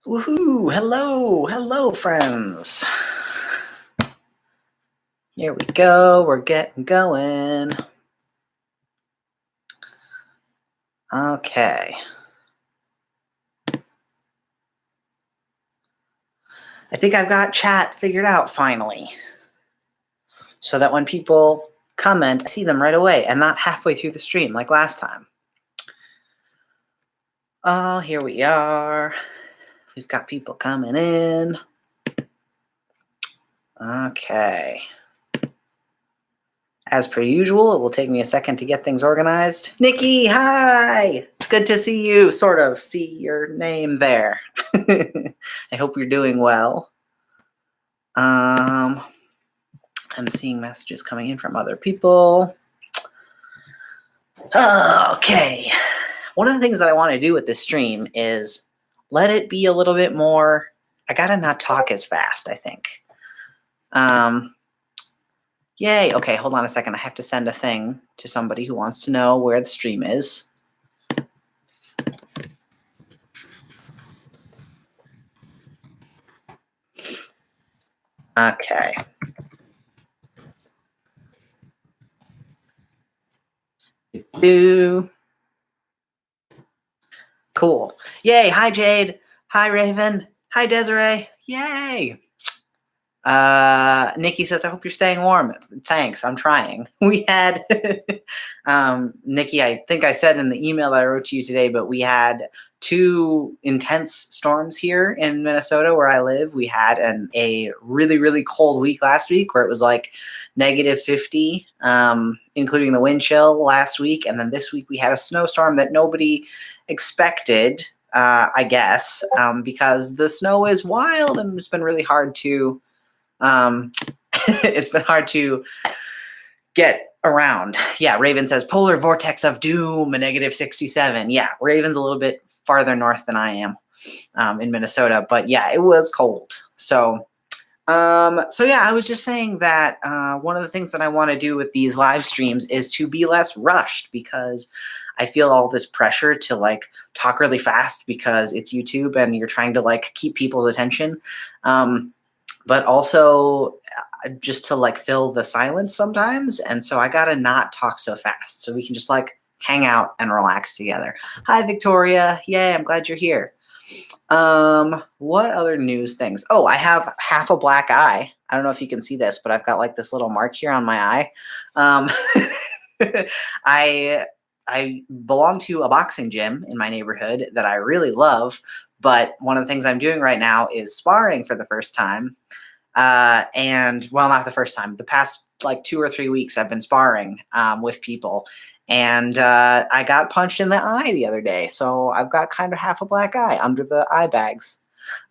Woohoo! Hello, friends. Here we go. We're getting going. Okay. I think I've got chat figured out finally, so that when people comment, I see them right away and not halfway through the stream like last time. Oh, here we are. We've got people coming in. Okay. As per usual, it will take me a second to get things organized. Nikki, hi! It's good to see you, sort of see your name there. I hope you're doing well. I'm seeing messages coming in from other people. Okay. One of the things that I want to do with this stream is let it be a little bit more, I gotta not talk as fast, I think. Yay. Okay, hold on a second. I have to send a thing to somebody who wants to know where the stream is. Okay. Cool. Yay. Hi, Jade. Hi, Raven. Hi, Desiree. Yay. Nikki says, I hope you're staying warm. Thanks. I'm trying. We had, Nikki, I think I said in the email that I wrote to you today, but we had 2 intense storms here in Minnesota where I live. We had a really, really cold week last week where it was like -50, including the wind chill last week. And then this week we had a snowstorm that nobody expected, I guess, because the snow is wild and it's been really hard to it's been hard to get around. Yeah, Raven says polar vortex of doom, a -67. Yeah, Raven's a little bit farther north than I am, in Minnesota, but yeah, it was cold. So yeah, I was just saying that one of the things that I want to do with these live streams is to be less rushed, because I feel all this pressure to like talk really fast because it's YouTube and you're trying to like keep people's attention. But also just to like fill the silence sometimes. And so I gotta not talk so fast so we can just like hang out and relax together. Hi, Victoria. Yay, I'm glad you're here. What other news things? Oh, I have half a black eye. I don't know if you can see this, but I've got like this little mark here on my eye. I belong to a boxing gym in my neighborhood that I really love, but one of the things I'm doing right now is sparring for the first time. And well, not the first time. The past like 2 or 3 weeks I've been sparring with people. And I got punched in the eye the other day. So I've got kind of half a black eye under the eye bags.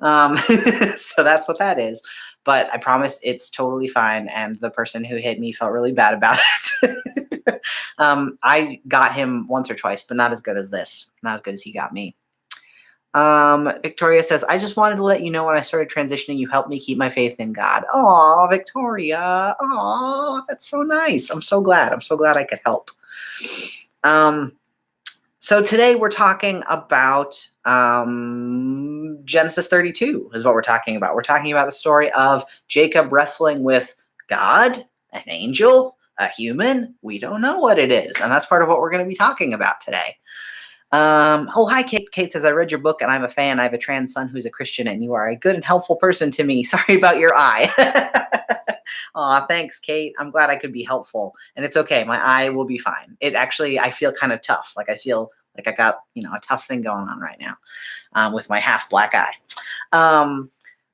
So that's what that is. But I promise it's totally fine. And the person who hit me felt really bad about it. I got him once or twice, but not as good as this. Not as good as he got me. Victoria says, I just wanted to let you know when I started transitioning, you helped me keep my faith in God. Oh, Victoria. Oh, that's so nice. I'm so glad. I'm so glad I could help. So today we're talking about Genesis 32 is what we're talking about. We're talking about the story of Jacob wrestling with God, an angel, a human. We don't know what it is. And that's part of what we're going to be talking about today. Oh, hi, Kate. Kate says, I read your book and I'm a fan. I have a trans son who's a Christian and you are a good and helpful person to me. Sorry about your eye. Aw, thanks, Kate. I'm glad I could be helpful. And it's okay. My eye will be fine. It actually, I feel kind of tough. Like I feel like I got, a tough thing going on right now with my half black eye.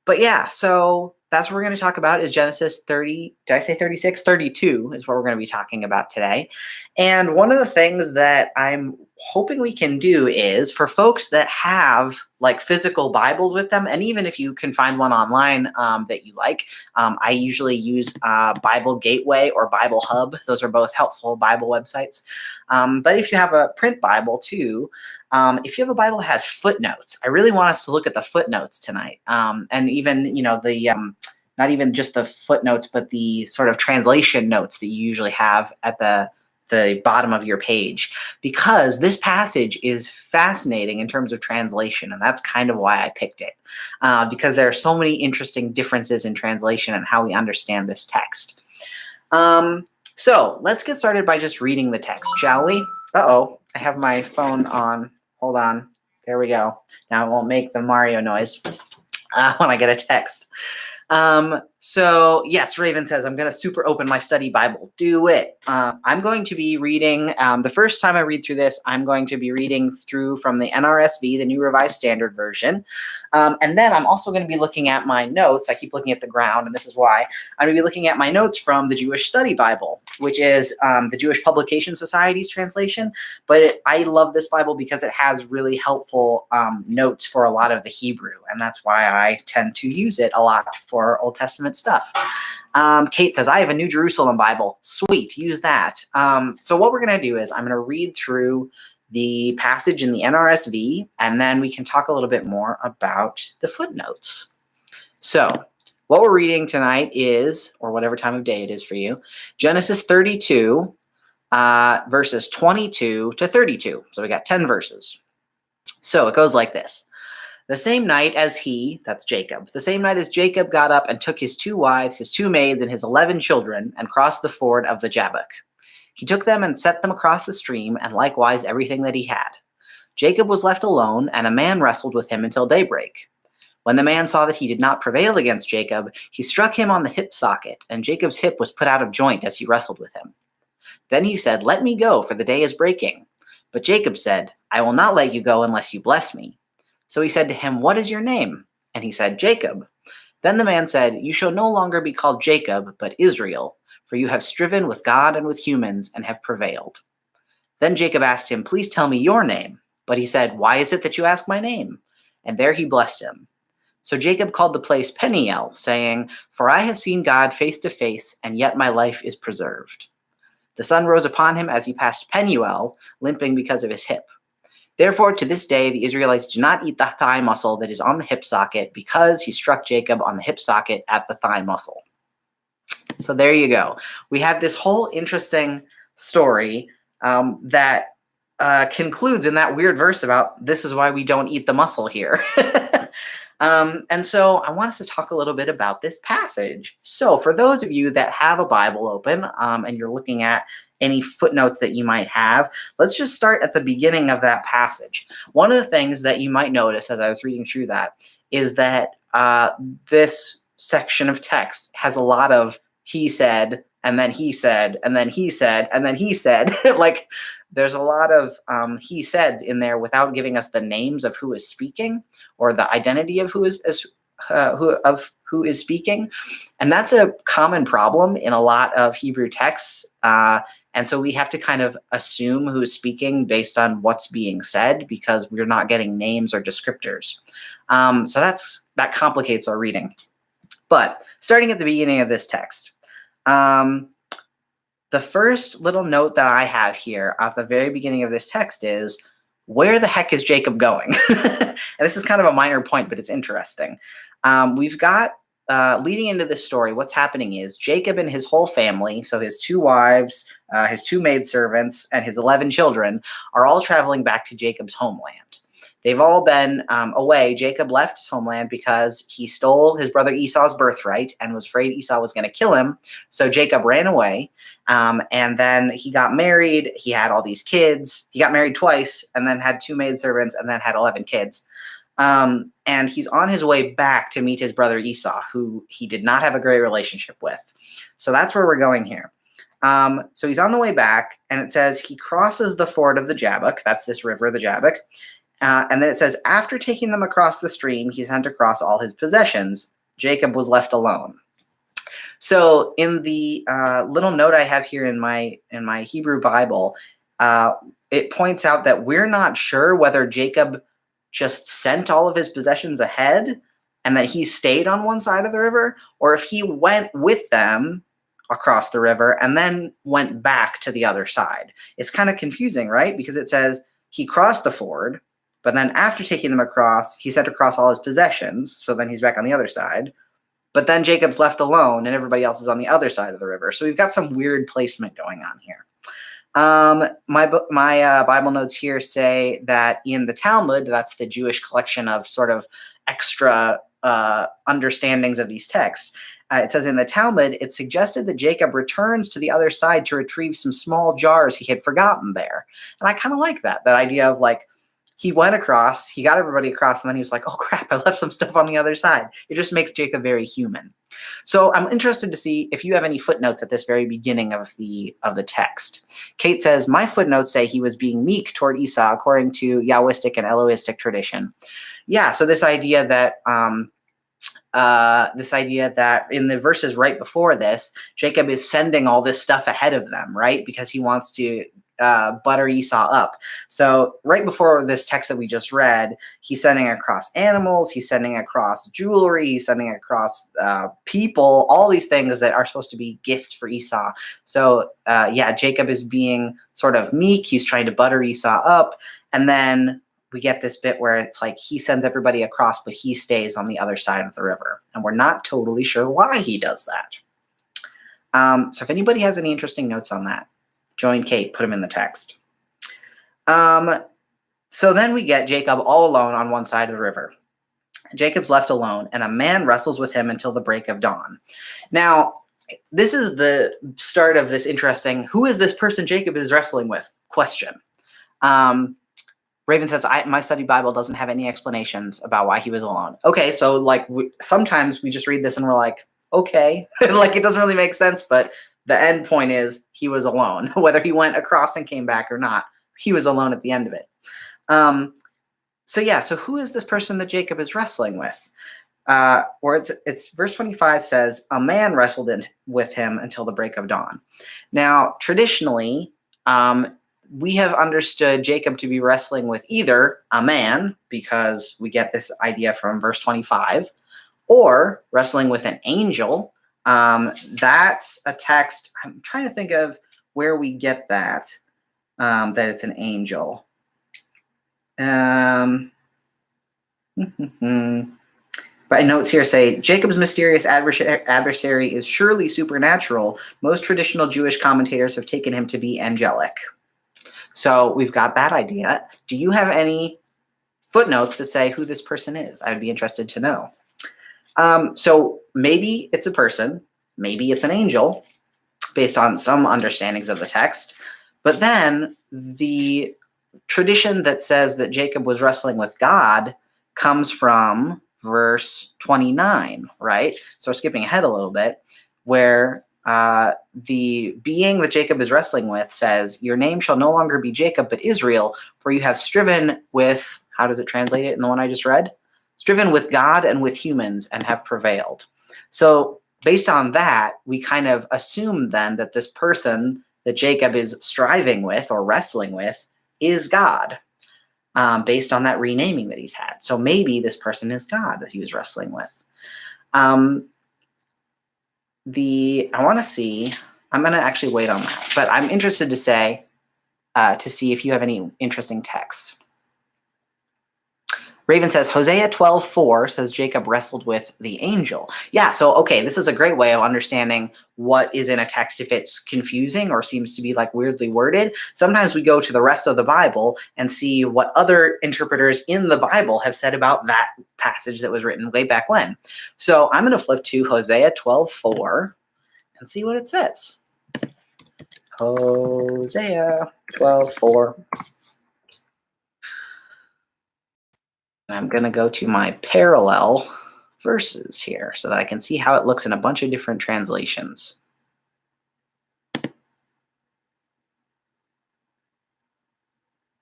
But yeah, so that's what we're going to talk about is Genesis 30. Did I say 36? 32 is what we're going to be talking about today. And one of the things that I'm hoping we can do is for folks that have like physical Bibles with them, and even if you can find one online that you like, I usually use Bible Gateway or Bible Hub. Those are both helpful Bible websites. But if you have a print Bible too, if you have a Bible that has footnotes, I really want us to look at the footnotes tonight. And even, not even just the footnotes, but the sort of translation notes that you usually have at the the bottom of your page, because this passage is fascinating in terms of translation, and that's kind of why I picked it, because there are so many interesting differences in translation and how we understand this text. So let's get started by just reading the text, shall we? Uh-oh, I have my phone on. Hold on. There we go. Now it won't make the Mario noise when I get a text. So yes, Raven says, I'm going to super open my study Bible. Do it. I'm going to be reading, the first time I read through this, I'm going to be reading through from the NRSV, the New Revised Standard Version. And then I'm also going to be looking at my notes. I keep looking at the ground, and this is why. I'm going to be looking at my notes from the Jewish Study Bible, which is the Jewish Publication Society's translation. But I love this Bible because it has really helpful notes for a lot of the Hebrew, and that's why I tend to use it a lot for Old Testament stuff. Kate says, I have a New Jerusalem Bible. Sweet, use that. So what we're going to do is I'm going to read through the passage in the NRSV, and then we can talk a little bit more about the footnotes. So what we're reading tonight is, or whatever time of day it is for you, Genesis 32, verses 22 to 32. So we got 10 verses. So it goes like this. The same night as that's Jacob, the same night as Jacob got up and took his 2 wives, his 2 maids, and his 11 children, and crossed the ford of the Jabbok. He took them and set them across the stream, and likewise everything that he had. Jacob was left alone, and a man wrestled with him until daybreak. When the man saw that he did not prevail against Jacob, he struck him on the hip socket, and Jacob's hip was put out of joint as he wrestled with him. Then he said, Let me go, for the day is breaking. But Jacob said, I will not let you go unless you bless me. So he said to him, What is your name? And he said, Jacob. Then the man said, You shall no longer be called Jacob, but Israel, for you have striven with God and with humans and have prevailed. Then Jacob asked him, Please tell me your name. But he said, Why is it that you ask my name? And there he blessed him. So Jacob called the place Peniel, saying, For I have seen God face to face, and yet my life is preserved. The sun rose upon him as he passed Penuel, limping because of his hip. Therefore, to this day, the Israelites do not eat the thigh muscle that is on the hip socket, because he struck Jacob on the hip socket at the thigh muscle. So there you go. We have this whole interesting story that concludes in that weird verse about this is why we don't eat the muscle here. And so I want us to talk a little bit about this passage. So for those of you that have a Bible open and you're looking at any footnotes that you might have, let's just start at the beginning of that passage. One of the things that you might notice as I was reading through that is that this section of text has a lot of he said, and then he said, and then he said, and then he said. Like there's a lot of he saids in there without giving us the names of who is speaking or the identity of who is speaking. And that's a common problem in a lot of Hebrew texts. And so we have to kind of assume who is speaking based on what's being said because we're not getting names or descriptors. So that complicates our reading. But starting at the beginning of this text, the first little note that I have here at the very beginning of this text is, where the heck is Jacob going? And this is kind of a minor point, but it's interesting. We've got, leading into this story, what's happening is Jacob and his whole family, so his 2 wives, his 2 maidservants, and his 11 children, are all traveling back to Jacob's homeland. They've all been away. Jacob left his homeland because he stole his brother Esau's birthright and was afraid Esau was going to kill him. So Jacob ran away, and then he got married. He had all these kids. He got married twice and then had 2 maidservants and then had 11 kids. And he's on his way back to meet his brother Esau, who he did not have a great relationship with. So that's where we're going here. So he's on the way back, and it says he crosses the ford of the Jabbok. That's this river, the Jabbok. And then it says, after taking them across the stream, he sent across all his possessions. Jacob was left alone. So in the little note I have here in my Hebrew Bible, it points out that we're not sure whether Jacob just sent all of his possessions ahead and that he stayed on one side of the river, or if he went with them across the river and then went back to the other side. It's kind of confusing, right? Because it says he crossed the ford, but then after taking them across, he sent across all his possessions. So then he's back on the other side. But then Jacob's left alone and everybody else is on the other side of the river. So we've got some weird placement going on here. My Bible notes here say that in the Talmud, that's the Jewish collection of sort of extra understandings of these texts. It says in the Talmud, it suggested that Jacob returns to the other side to retrieve some small jars he had forgotten there. And I kind of like that idea of like, he went across, he got everybody across, and then he was like, oh crap, I left some stuff on the other side. It just makes Jacob very human. So I'm interested to see if you have any footnotes at this very beginning of the text. Kate says, my footnotes say he was being meek toward Esau according to Yahwistic and Elohistic tradition. Yeah, so this idea that in the verses right before this, Jacob is sending all this stuff ahead of them, right? Because he wants to butter Esau up. So right before this text that we just read, he's sending across animals, he's sending across jewelry, he's sending across people, all these things that are supposed to be gifts for Esau. So yeah, Jacob is being sort of meek. He's trying to butter Esau up. And then we get this bit where it's like he sends everybody across, but he stays on the other side of the river. And we're not totally sure why he does that. So if anybody has any interesting notes on that, join Kate, put them in the text. So then we get Jacob all alone on one side of the river. Jacob's left alone, and a man wrestles with him until the break of dawn. Now, this is the start of this interesting, who is this person Jacob is wrestling with question. Raven says, my study Bible doesn't have any explanations about why he was alone. Okay, so like sometimes we just read this and we're like, okay, like it doesn't really make sense, but the end point is he was alone. Whether he went across and came back or not, he was alone at the end of it. So yeah, so who is this person that Jacob is wrestling with? Or it's verse 25 says, a man wrestled with him until the break of dawn. Now, traditionally, we have understood Jacob to be wrestling with either a man, because we get this idea from verse 25, or wrestling with an angel. That's a text. I'm trying to think of where we get that it's an angel. But notes here say, Jacob's mysterious adversary is surely supernatural. Most traditional Jewish commentators have taken him to be angelic. So we've got that idea. Do you have any footnotes that say who this person is? I'd be interested to know. So maybe it's a person, maybe it's an angel, based on some understandings of the text. But then the tradition that says that Jacob was wrestling with God comes from verse 29, right? So we're skipping ahead a little bit, where the being that Jacob is wrestling with says, your name shall no longer be Jacob, but Israel, for you have striven with, how does it translate it in the one I just read? Striven with God and with humans and have prevailed. So based on that, we kind of assume then that this person that Jacob is striving with or wrestling with is God, based on that renaming that he's had. So maybe this person is God that he was wrestling with. I want to see, I'm going to actually wait on that, but I'm interested to see if you have any interesting texts. Raven says, Hosea 12:4 says Jacob wrestled with the angel. Yeah, so, okay, this is a great way of understanding what is in a text if it's confusing or seems to be like weirdly worded. Sometimes we go to the rest of the Bible and see what other interpreters in the Bible have said about that passage that was written way back when. So I'm going to flip to Hosea 12:4 and see what it says. Hosea 12:4. I'm going to go to my parallel verses here so that I can see how it looks in a bunch of different translations.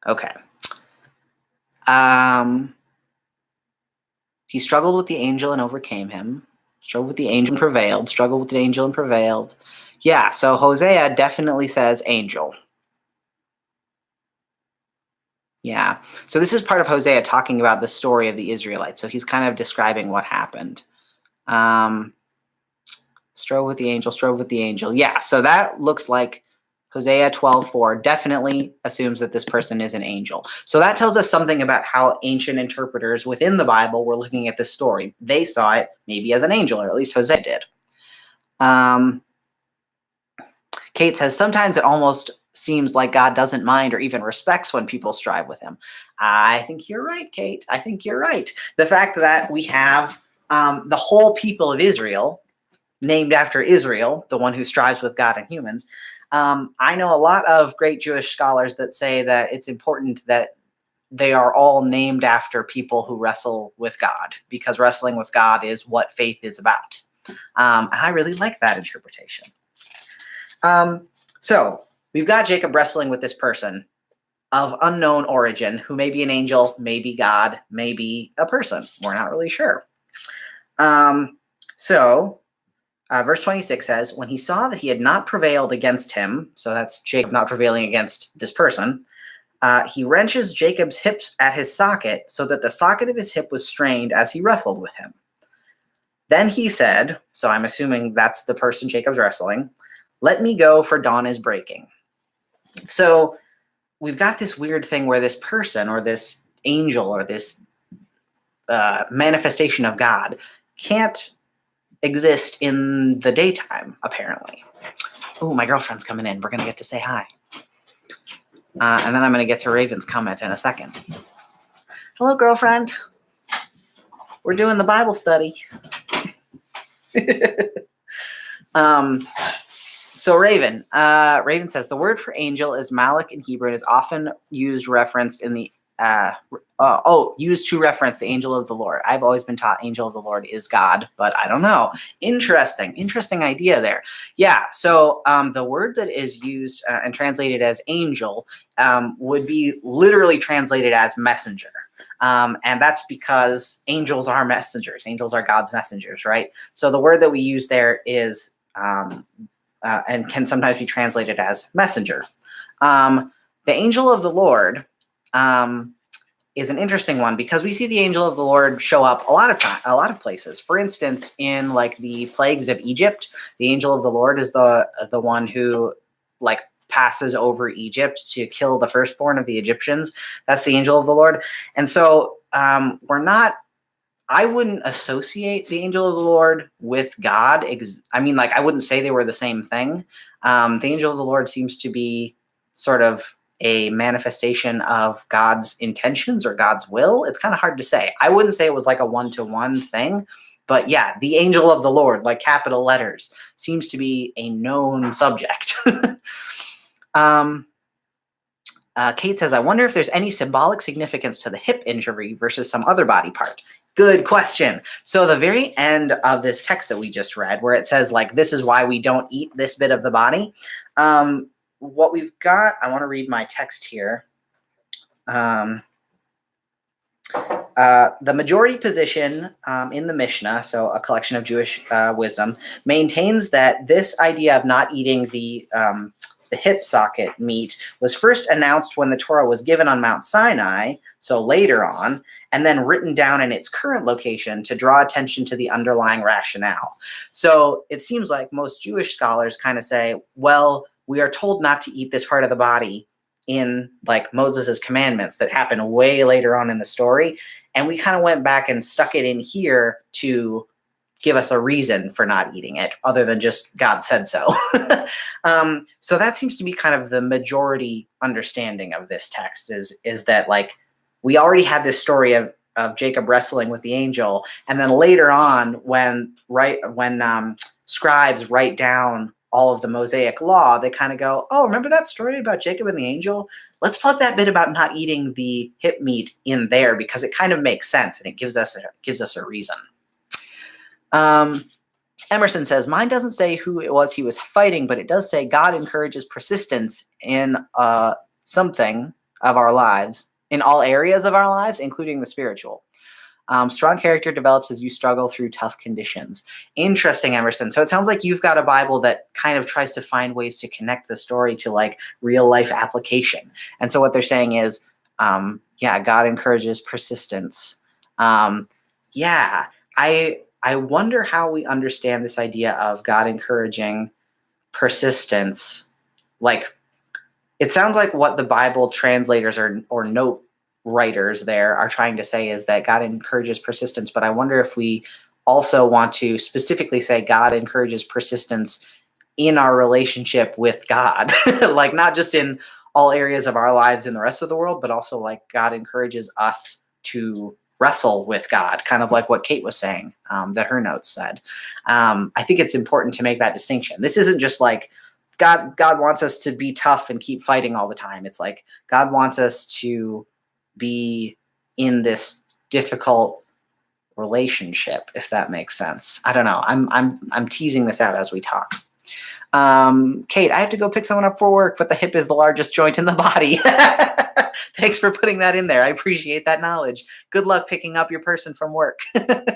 Okay. He struggled with the angel and overcame him. Struggled with the angel and prevailed. Struggled with the angel and prevailed. Yeah, so Hosea definitely says angel. Yeah, so this is part of Hosea talking about the story of the Israelites. So he's kind of describing what happened. Strove with the angel, strove with the angel. Yeah, so that looks like Hosea 12:4 definitely assumes that this person is an angel. So that tells us something about how ancient interpreters within the Bible were looking at this story. They saw it maybe as an angel, or at least Hosea did. Kate says, sometimes it almost seems like God doesn't mind or even respects when people strive with him. I think you're right, Kate. I think you're right. The fact that we have the whole people of Israel named after Israel, the one who strives with God and humans. I know a lot of great Jewish scholars that say that it's important that they are all named after people who wrestle with God, because wrestling with God is what faith is about. And I really like that interpretation. So we've got Jacob wrestling with this person of unknown origin, who may be an angel, maybe God, maybe a person. We're not really sure. Verse 26 says, when he saw that he had not prevailed against him, so that's Jacob not prevailing against this person, he wrenches Jacob's hips at his socket so that the socket of his hip was strained as he wrestled with him. Then he said, so I'm assuming that's the person Jacob's wrestling, let me go, for dawn is breaking. So we've got this weird thing where this person or this angel or this manifestation of God can't exist in the daytime, apparently. Oh, my girlfriend's coming in. We're going to get to say hi. And then I'm going to get to Raven's comment in a second. Hello, girlfriend. We're doing the Bible study. So Raven says, the word for angel is malach in Hebrew and is often used referenced in the used to reference the angel of the Lord. I've always been taught angel of the Lord is God, but I don't know. Interesting idea there. Yeah, so the word that is used and translated as angel would be literally translated as messenger. And that's because angels are messengers. Angels are God's messengers, right? So the word that we use there is, and can sometimes be translated as messenger. The angel of the Lord is an interesting one because we see the angel of the Lord show up a lot of places. For instance, in like the plagues of Egypt, the angel of the Lord is the one who like passes over Egypt to kill the firstborn of the Egyptians. That's the angel of the Lord. And so I wouldn't associate the angel of the Lord with God. I wouldn't say they were the same thing. The angel of the Lord seems to be sort of a manifestation of God's intentions or God's will. It's kind of hard to say. I wouldn't say it was like a one-to-one thing, but yeah, the angel of the Lord, like capital letters, seems to be a known subject. Kate says, I wonder if there's any symbolic significance to the hip injury versus some other body part. Good question. So the very end of this text that we just read, where it says, like, this is why we don't eat this bit of the body, what we've got, I want to read my text here. The majority position in the Mishnah, so a collection of Jewish wisdom, maintains that this idea of not eating the hip socket meat was first announced when the Torah was given on Mount Sinai, so later on, and then written down in its current location to draw attention to the underlying rationale. So it seems like most Jewish scholars kind of say, well, we are told not to eat this part of the body in like Moses's commandments that happen way later on in the story. And we kind of went back and stuck it in here to give us a reason for not eating it other than just God said so. So that seems to be kind of the majority understanding of this text is that like we already had this story of Jacob wrestling with the angel. And then later on when scribes write down all of the Mosaic law, they kind of go, oh, remember that story about Jacob and the angel? Let's plug that bit about not eating the hip meat in there because it kind of makes sense and it gives us a reason. Emerson says, mine doesn't say who it was he was fighting, but it does say God encourages persistence in something of our lives, in all areas of our lives, including the spiritual. Strong character develops as you struggle through tough conditions. Interesting, Emerson. So it sounds like you've got a Bible that kind of tries to find ways to connect the story to like real life application. And so what they're saying is, God encourages persistence. I wonder how we understand this idea of God encouraging persistence. Like, it sounds like what the Bible translators or note writers there are trying to say is that God encourages persistence, but I wonder if we also want to specifically say God encourages persistence in our relationship with God, like not just in all areas of our lives in the rest of the world, but also like God encourages us to wrestle with God, kind of like what Kate was saying, that her notes said. I think it's important to make that distinction. This isn't just like God wants us to be tough and keep fighting all the time. It's like God wants us to be in this difficult relationship, if that makes sense. I don't know. I'm teasing this out as we talk. Kate, I have to go pick someone up for work, but the hip is the largest joint in the body. Thanks for putting that in there. I appreciate that knowledge. Good luck picking up your person from work. Yeah,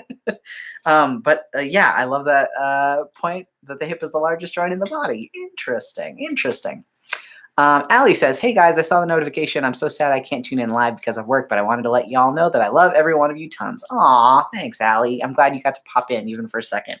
I love that point that the hip is the largest joint in the body. Interesting. Allie says, hey guys, I saw the notification. I'm so sad I can't tune in live because of work, but I wanted to let y'all know that I love every one of you tons. Aw, thanks, Allie. I'm glad you got to pop in even for a second.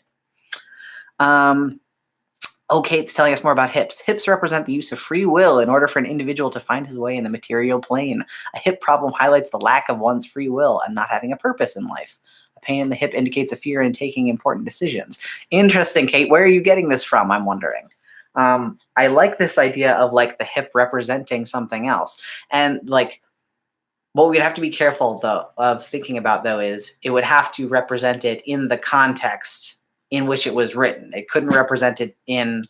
Kate's telling us more about hips. Hips represent the use of free will in order for an individual to find his way in the material plane. A hip problem highlights the lack of one's free will and not having a purpose in life. A pain in the hip indicates a fear in taking important decisions. Interesting, Kate. Where are you getting this from? I'm wondering. I like this idea of like the hip representing something else. And like what we'd have to be careful though of thinking about though is it would have to represent it in the context in which it was written. It couldn't represent it in,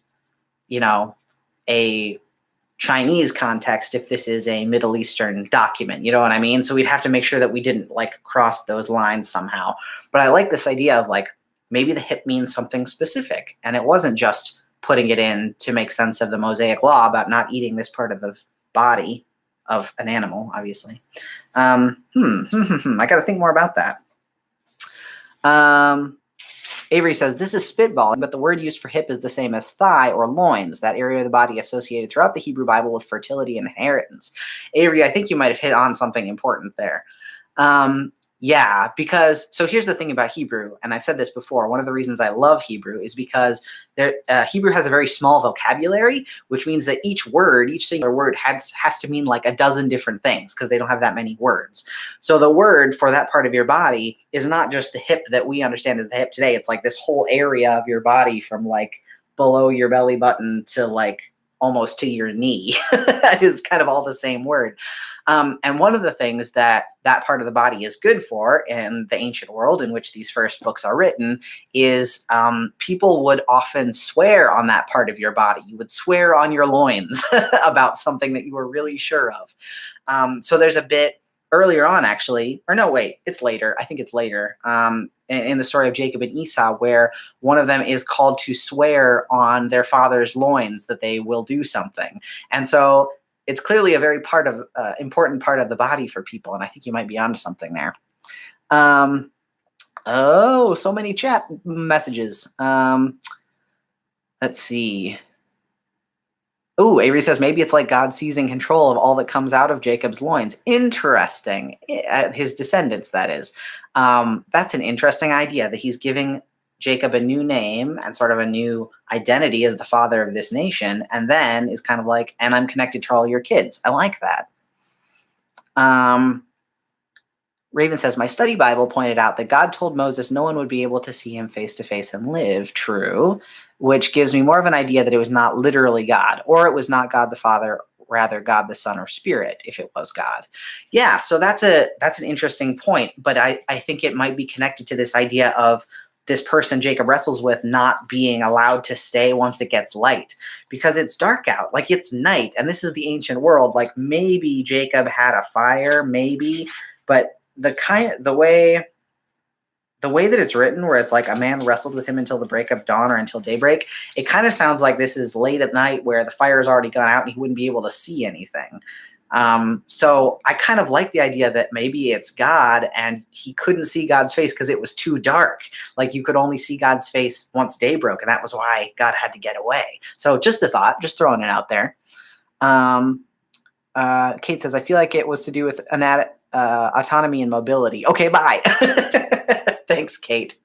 a Chinese context if this is a Middle Eastern document, you know what I mean? So we'd have to make sure that we didn't like cross those lines somehow. But I like this idea of like, maybe the hip means something specific and it wasn't just putting it in to make sense of the Mosaic law about not eating this part of the body of an animal, obviously. I got to think more about that. Avery says, this is spitballing, but the word used for hip is the same as thigh or loins, that area of the body associated throughout the Hebrew Bible with fertility and inheritance. Avery, I think you might have hit on something important there. Yeah, because, so here's the thing about Hebrew, and I've said this before, one of the reasons I love Hebrew is because Hebrew has a very small vocabulary, which means that each singular word has to mean like a dozen different things because they don't have that many words. So the word for that part of your body is not just the hip that we understand as the hip today. It's like this whole area of your body from like below your belly button to like almost to your knee is kind of all the same word. And one of the things that part of the body is good for in the ancient world in which these first books are written is people would often swear on that part of your body. You would swear on your loins about something that you were really sure of. So there's a bit earlier on, actually, or no, wait, it's later. I think it's later in the story of Jacob and Esau, where one of them is called to swear on their father's loins that they will do something. And so it's clearly a very important part of the body for people. And I think you might be onto something there. So many chat messages. Let's see. Oh, Avery says maybe it's like God seizing control of all that comes out of Jacob's loins. Interesting. His descendants, that is. That's an interesting idea that he's giving Jacob a new name and sort of a new identity as the father of this nation, and then is kind of like, and I'm connected to all your kids. I like that. Raven says, my study Bible pointed out that God told Moses no one would be able to see him face to face and live. True. Which gives me more of an idea that it was not literally God, or it was not God the Father, rather God the Son or Spirit, if it was God. Yeah, so that's an interesting point, but I think it might be connected to this idea of this person Jacob wrestles with not being allowed to stay once it gets light, because it's dark out, like it's night, and this is the ancient world. Like maybe Jacob had a fire, maybe, but the way that it's written, where it's like a man wrestled with him until the break of dawn or until daybreak, it kind of sounds like this is late at night where the fire has already gone out and he wouldn't be able to see anything. So I kind of like the idea that maybe it's God and he couldn't see God's face because it was too dark. Like you could only see God's face once day broke, and that was why God had to get away. So just a thought, just throwing it out there. Kate says, I feel like it was to do with autonomy and mobility. Okay, bye. Thanks, Kate.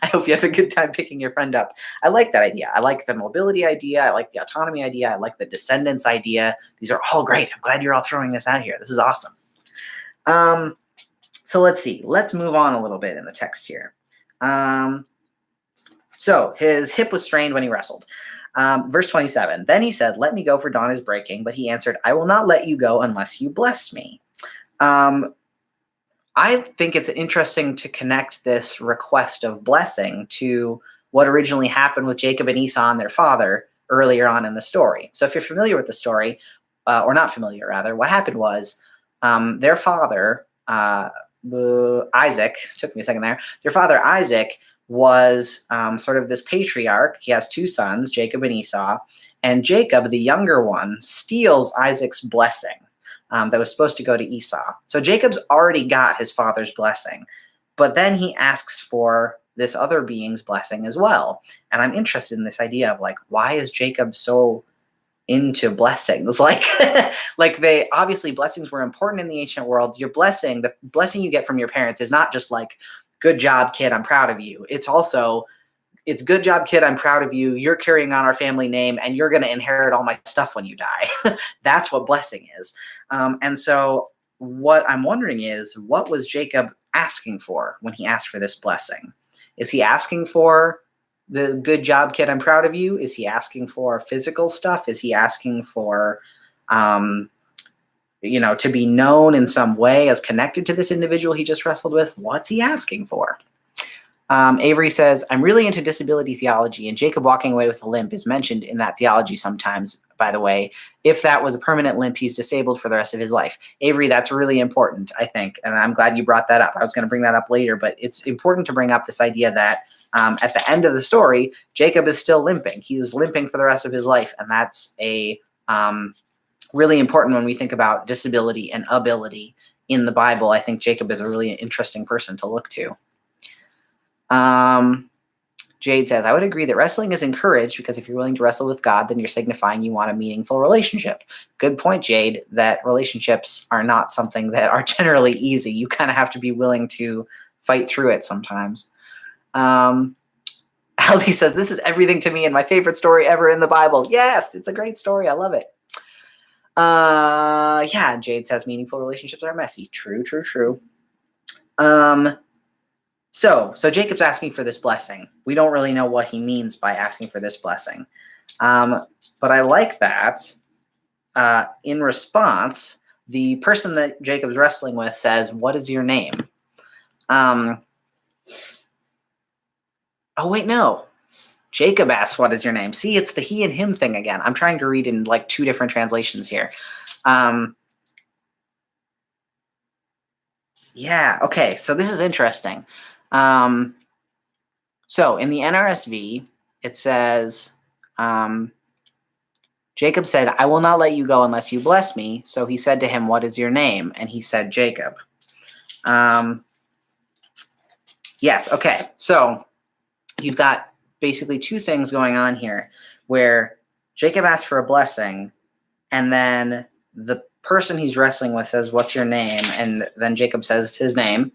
I hope you have a good time picking your friend up. I like that idea. I like the mobility idea. I like the autonomy idea. I like the descendants idea. These are all great. I'm glad you're all throwing this out here. This is awesome. So let's see. Let's move on a little bit in the text here. So his hip was strained when he wrestled. Verse 27, then he said, let me go, for dawn is breaking. But he answered, I will not let you go unless you bless me. I think it's interesting to connect this request of blessing to what originally happened with Jacob and Esau and their father earlier on in the story. So if you're familiar with the story, or not familiar rather, what happened was their father, Isaac, took me a second there, their father Isaac was sort of this patriarch. He has two sons, Jacob and Esau, and Jacob, the younger one, steals Isaac's blessing. That was supposed to go to Esau. So Jacob's already got his father's blessing, but then he asks for this other being's blessing as well. And I'm interested in this idea of like, why is Jacob so into blessings? Like, like they obviously blessings were important in the ancient world. Your blessing, the blessing you get from your parents is not just like, good job, kid, I'm proud of you. It's also, it's good job, kid, I'm proud of you. You're carrying on our family name and you're going to inherit all my stuff when you die. That's what blessing is. And so what I'm wondering is, what was Jacob asking for when he asked for this blessing? Is he asking for the good job, kid, I'm proud of you? Is he asking for physical stuff? Is he asking for, to be known in some way as connected to this individual he just wrestled with? What's he asking for? Avery says, I'm really into disability theology, and Jacob walking away with a limp is mentioned in that theology sometimes, by the way. If that was a permanent limp, he's disabled for the rest of his life. Avery, that's really important, I think, and I'm glad you brought that up. I was going to bring that up later, but it's important to bring up this idea that at the end of the story, Jacob is still limping. He is limping for the rest of his life, and that's a really important when we think about disability and ability in the Bible. I think Jacob is a really interesting person to look to. Jade says, I would agree that wrestling is encouraged because if you're willing to wrestle with God, then you're signifying you want a meaningful relationship. Good point, Jade, that relationships are not something that are generally easy. You kind of have to be willing to fight through it sometimes. Albie says, this is everything to me and my favorite story ever in the Bible. Yes, it's a great story. I love it. Yeah, Jade says meaningful relationships are messy. True, true, true. So Jacob's asking for this blessing. We don't really know what he means by asking for this blessing. But I like that. In response, the person that Jacob's wrestling with says, what is your name? Oh, wait, no. Jacob asks, what is your name? See, it's the he and him thing again. I'm trying to read in like two different translations here. Yeah, okay, so this is interesting. So in the NRSV, it says, Jacob said, I will not let you go unless you bless me. So he said to him, what is your name? And he said, Jacob. Yes, okay. So you've got basically two things going on here where Jacob asked for a blessing and then the person he's wrestling with says, what's your name? And then Jacob says his name.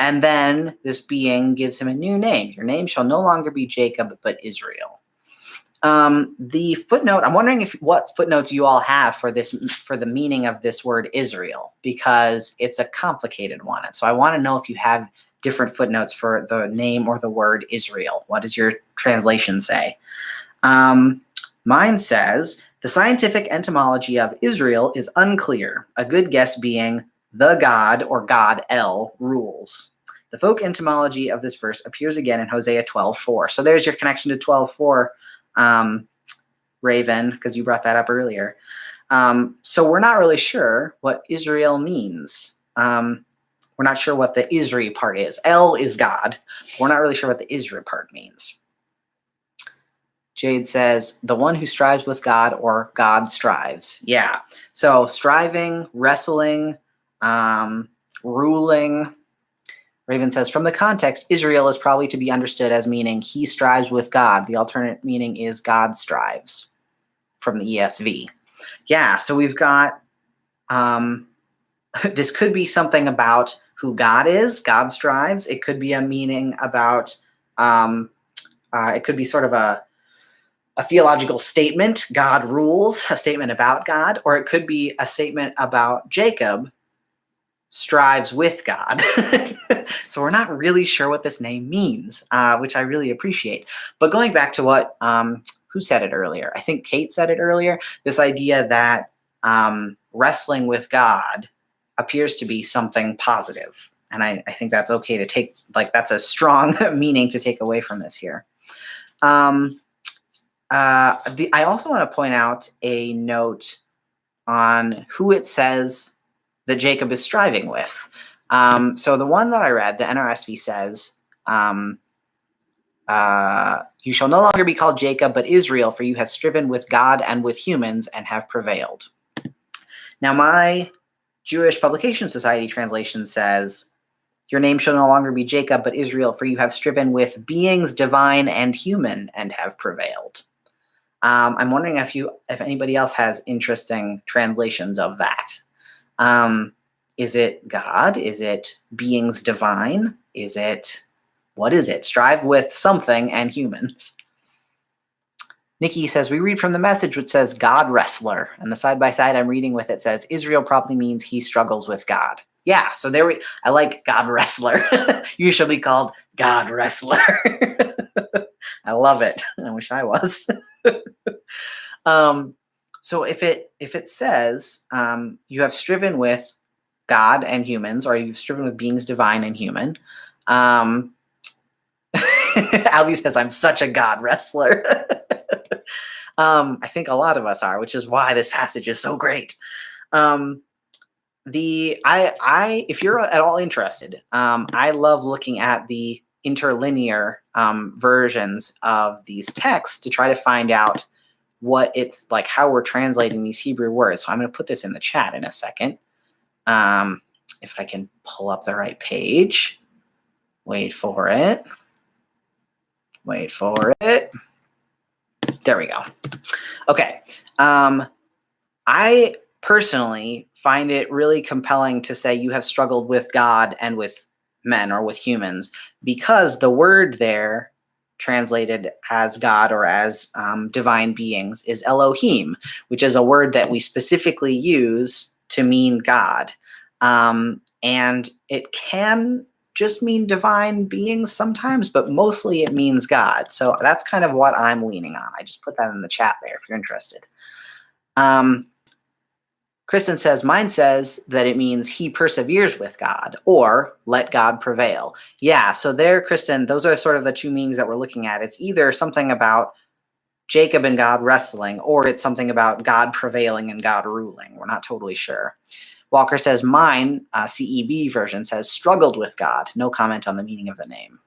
And then this being gives him a new name. Your name shall no longer be Jacob, but Israel. The footnote, I'm wondering what footnotes you all have for this, for the meaning of this word Israel, because it's a complicated one. And so I want to know if you have different footnotes for the name or the word Israel. What does your translation say? Mine says, the scientific etymology of Israel is unclear, a good guess being the God or God El rules. The folk etymology of this verse appears again in Hosea 12:4. So there's your connection to 12:4, Raven, because you brought that up earlier. So we're not really sure what Israel means. We're not sure what the Isri part is. El is God. We're not really sure what the Isri part means. Jade says, the one who strives with God or God strives. Yeah. So striving, wrestling, ruling. Raven says, from the context, Israel is probably to be understood as meaning he strives with God. The alternate meaning is God strives from the ESV. Yeah, so we've got, this could be something about who God is, God strives. It could be a meaning about, it could be sort of a theological statement, God rules, a statement about God, or it could be a statement about Jacob, strives with God. So we're not really sure what this name means, which I really appreciate. But going back to what, who said it earlier? I think Kate said it earlier. This idea that wrestling with God appears to be something positive. And I think that's okay to take, like, that's a strong meaning to take away from this here. I also want to point out a note on who it says that Jacob is striving with. So the one that I read, the NRSV says, you shall no longer be called Jacob, but Israel, for you have striven with God and with humans and have prevailed. Now, my Jewish Publication Society translation says, your name shall no longer be Jacob, but Israel, for you have striven with beings divine and human and have prevailed. I'm wondering if anybody else has interesting translations of that. Is it God? Is it beings divine? Is it, what is it? Strive with something and humans. Nikki says, we read from the Message, which says God wrestler. And the side-by-side I'm reading with it says, Israel probably means he struggles with God. Yeah, so I like God wrestler. You should be called God wrestler. I love it. I wish I was. So if it says you have striven with God and humans, or you've striven with beings divine and human, Albie says, I'm such a God wrestler. I think a lot of us are, which is why this passage is so great. If you're at all interested, I love looking at the interlinear versions of these texts to try to find out what it's like, how we're translating these Hebrew words. So I'm going to put this in the chat in a second. If I can pull up the right page. Wait for it. Wait for it. There we go. Okay. I personally find it really compelling to say you have struggled with God and with men, or with humans, because the word there translated as God or as divine beings is Elohim, which is a word that we specifically use to mean God. And it can just mean divine beings sometimes, but mostly it means God. So that's kind of what I'm leaning on. I just put that in the chat there if you're interested. Kristen says, mine says that it means he perseveres with God, or let God prevail. Yeah, so there, Kristen, those are sort of the two meanings that we're looking at. It's either something about Jacob and God wrestling, or it's something about God prevailing and God ruling. We're not totally sure. Walker says, mine, CEB version, says struggled with God. No comment on the meaning of the name.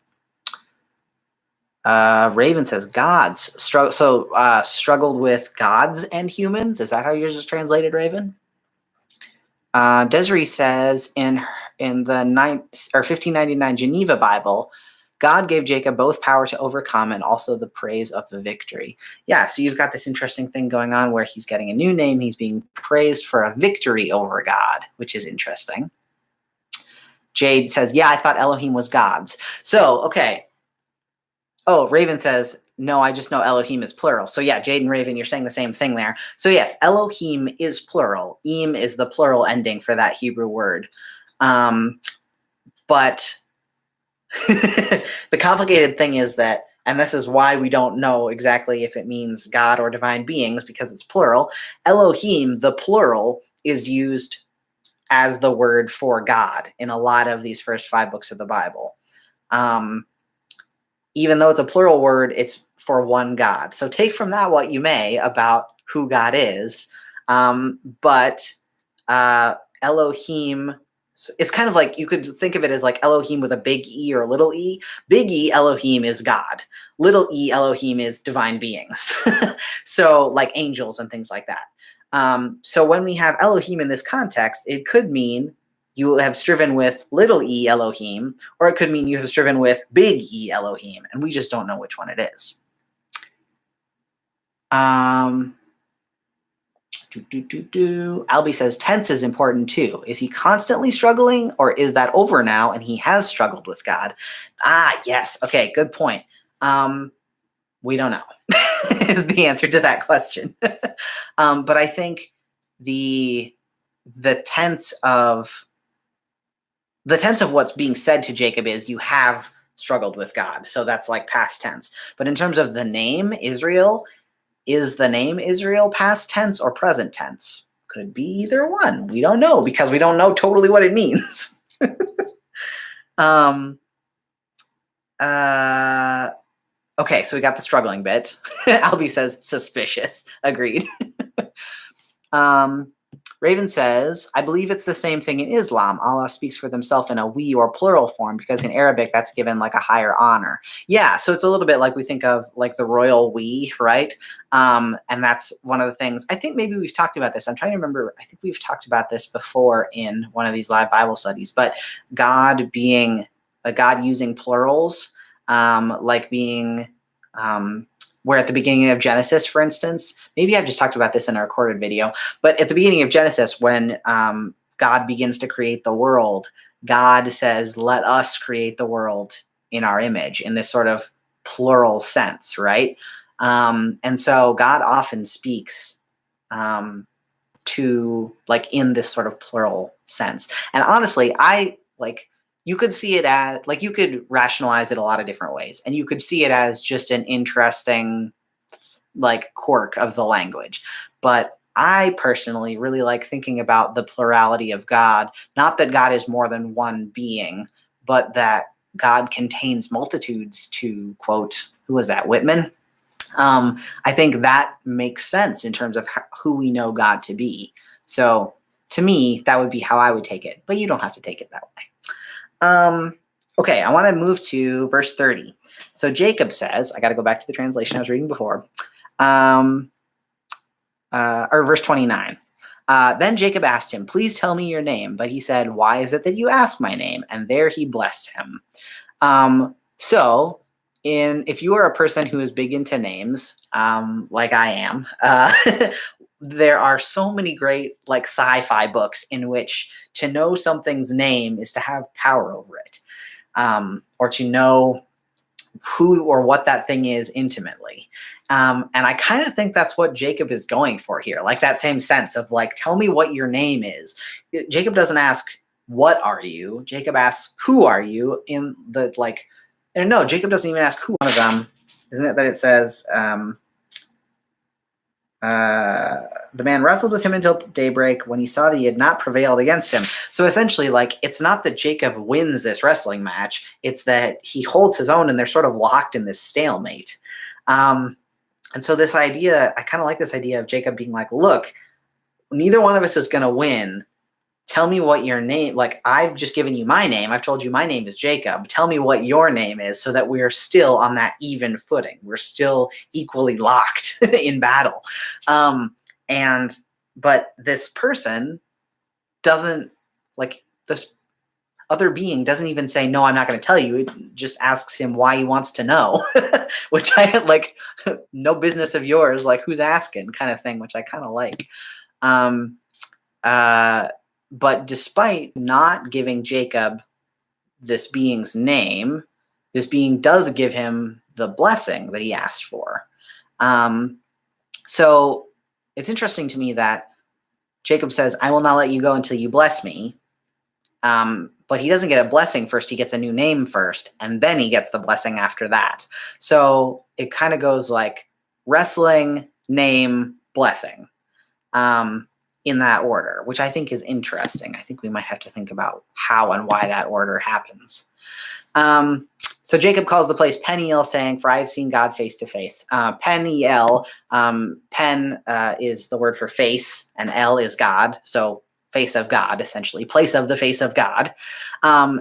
Raven says gods. Struggled with gods and humans. Is that how yours is translated, Raven? Desiree says in the 1599 Geneva Bible, God gave Jacob both power to overcome and also the praise of the victory. Yeah, so you've got this interesting thing going on where he's getting a new name. He's being praised for a victory over God, which is interesting. Jade says, yeah, I thought Elohim was gods. So, okay. Oh, Raven says, no, I just know Elohim is plural. So yeah, Jade and Raven, you're saying the same thing there. So yes, Elohim is plural. Im is the plural ending for that Hebrew word. But the complicated thing is that, and this is why we don't know exactly if it means God or divine beings, because it's plural. Elohim, the plural, is used as the word for God in a lot of these first 5 books of the Bible. Even though it's a plural word, it's for one God. So take from that what you may about who God is. But Elohim, it's kind of like, you could think of it as like Elohim with a big E or a little e. Big E Elohim is God. Little e Elohim is divine beings. So like angels and things like that. So when we have Elohim in this context, it could mean you have striven with little e Elohim, or it could mean you have striven with big E Elohim, and we just don't know which one it is. Albie says tense is important too. Is he constantly struggling, or is that over now and he has struggled with God? Ah, yes. Okay, good point. We don't know is the answer to that question. But I think the tense of the tense of what's being said to Jacob is you have struggled with God. So that's like past tense. But in terms of the name Israel, is the name Israel past tense or present tense? Could be either one. We don't know because we don't know totally what it means. um, okay, so we got the struggling bit. Albie says suspicious. Agreed. Raven says, I believe it's the same thing in Islam. Allah speaks for himself in a we or plural form because in Arabic that's given like a higher honor. Yeah, so it's a little bit like we think of like the royal we, right? And that's one of the things. I think maybe we've talked about this. I'm trying to remember. I think we've talked about this before in one of these live Bible studies. But God being God using plurals, like being where at the beginning of Genesis, for instance, maybe I've just talked about this in a recorded video, but at the beginning of Genesis, when God begins to create the world, God says, let us create the world in our image, in this sort of plural sense, right? And so God often speaks to like in this sort of plural sense. And honestly, I like, you could see it as like, you could rationalize it a lot of different ways, and you could see it as just an interesting like quirk of the language. But I personally really like thinking about the plurality of God, not that God is more than one being, but that God contains multitudes, to quote, who was that, Whitman? I think that makes sense in terms of who we know God to be. So to me, that would be how I would take it, but you don't have to take it that way. Okay, I want to move to verse 30. So Jacob says, I got to go back to the translation I was reading before, or verse 29. Then Jacob asked him, please tell me your name. But he said, why is it that you ask my name? And there he blessed him. So if you are a person who is big into names, like I am, there are so many great like sci-fi books in which to know something's name is to have power over it, or to know who or what that thing is intimately. And I kind of think that's what Jacob is going for here, like that same sense of like, tell me what your name is. Jacob doesn't ask, what are you? Jacob asks, who are you? In the like, and no, Jacob doesn't even ask who. One of them, isn't it that it says, the man wrestled with him until daybreak when he saw that he had not prevailed against him. So essentially, like, it's not that Jacob wins this wrestling match. It's that he holds his own and they're sort of locked in this stalemate. And so this idea, I kind of like this idea of Jacob being like, look, neither one of us is going to win. Tell me what your name, like I've just given you my name. I've told you my name is Jacob. Tell me what your name is so that we are still on that even footing. We're still equally locked in battle. But this person doesn't, like this other being doesn't even say, no, I'm not going to tell you. It just asks him why he wants to know, which I like, no business of yours, like who's asking kind of thing, which I kind of like. But despite not giving Jacob this being's name, this being does give him the blessing that he asked for. So it's interesting to me that Jacob says, I will not let you go until you bless me. But he doesn't get a blessing first. He gets a new name first, and then he gets the blessing after that. So it kind of goes like wrestling, name, blessing. In that order, which I think is interesting. I think we might have to think about how and why that order happens. So Jacob calls the place Peniel, saying, for I have seen God face to face. Peniel, pen is the word for face, and El is God. So face of God, essentially, place of the face of God. I